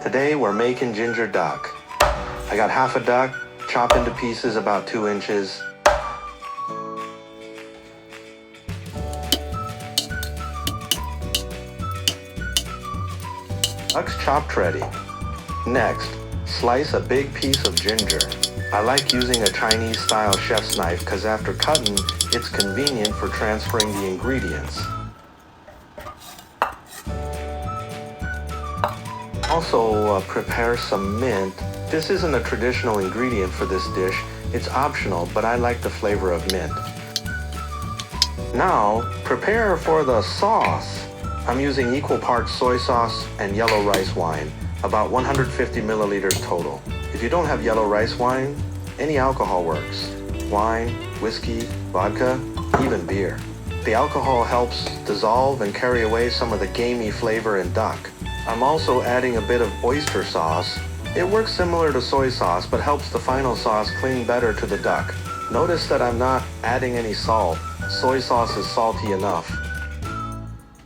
Today we're making ginger duck. I got half a duck, chopped into pieces about 2 inches. Duck's chopped ready. Next, slice a big piece of ginger. I like using a Chinese-style chef's knife because after cutting, it's convenient for transferring the ingredients. Also, prepare some mint. This isn't a traditional ingredient for this dish. It's optional, but I like the flavor of mint. Now, prepare for the sauce. I'm using equal parts soy sauce and yellow rice wine, about 150 milliliters total. If you don't have yellow rice wine, any alcohol works. Wine, whiskey, vodka, even beer. The alcohol helps dissolve and carry away some of the gamey flavor in duck. I'm also adding a bit of oyster sauce. It works similar to soy sauce, but helps the final sauce cling better to the duck. Notice that I'm not adding any salt. Soy sauce is salty enough.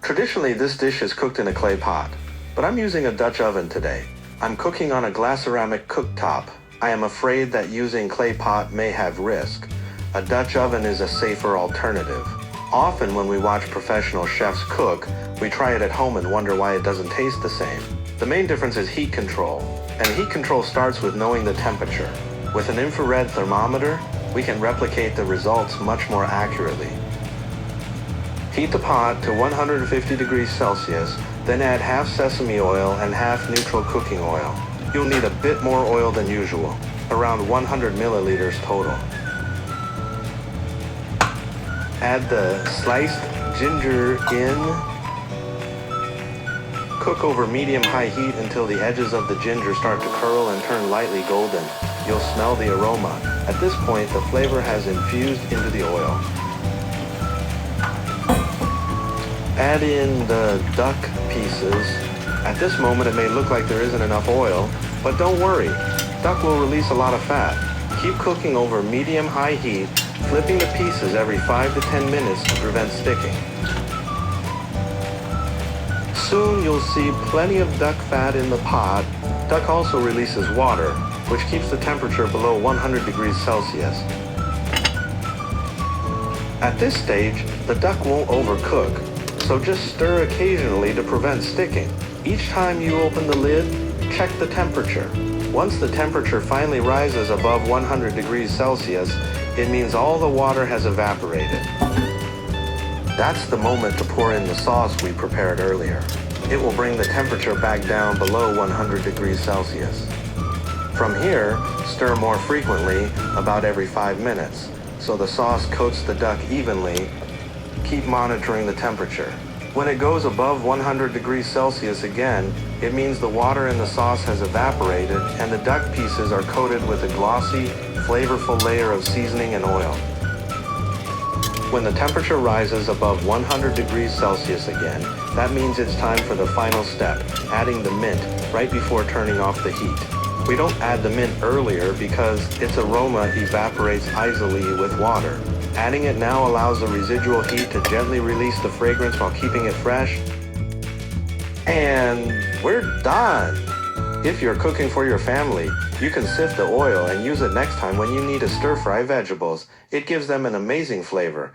Traditionally, this dish is cooked in a clay pot, but I'm using a Dutch oven today. I'm cooking on a glass ceramic cooktop. I am afraid that using clay pot may have risk. A Dutch oven is a safer alternative. Often when we watch professional chefs cook, we try it at home and wonder why it doesn't taste the same. The main difference is heat control, and heat control starts with knowing the temperature. With an infrared thermometer, we can replicate the results much more accurately. Heat the pot to 150 degrees Celsius, then add half sesame oil and half neutral cooking oil. You'll need a bit more oil than usual, around 100 milliliters total. Add the sliced ginger in. Cook over medium-high heat until the edges of the ginger start to curl and turn lightly golden. You'll smell the aroma. At this point, the flavor has infused into the oil. Add in the duck pieces. At this moment, it may look like there isn't enough oil, but don't worry. Duck will release a lot of fat. Keep cooking over medium-high heat, flipping the pieces every 5 to 10 minutes to prevent sticking. Soon you'll see plenty of duck fat in the pot. Duck also releases water, which keeps the temperature below 100 degrees Celsius. At this stage, the duck won't overcook, so just stir occasionally to prevent sticking. Each time you open the lid, check the temperature. Once the temperature finally rises above 100 degrees Celsius, it means all the water has evaporated. That's the moment to pour in the sauce we prepared earlier. It will bring the temperature back down below 100 degrees Celsius. From here, stir more frequently, about every 5 minutes, so the sauce coats the duck evenly. Keep monitoring the temperature. When it goes above 100 degrees Celsius again, it means the water in the sauce has evaporated and the duck pieces are coated with a glossy, flavorful layer of seasoning and oil. When the temperature rises above 100 degrees Celsius again, that means it's time for the final step, adding the mint right before turning off the heat. We don't add the mint earlier because its aroma evaporates easily with water. Adding it now allows the residual heat to gently release the fragrance while keeping it fresh. And we're done! If you're cooking for your family, you can sift the oil and use it next time when you need to stir-fry vegetables. It gives them an amazing flavor.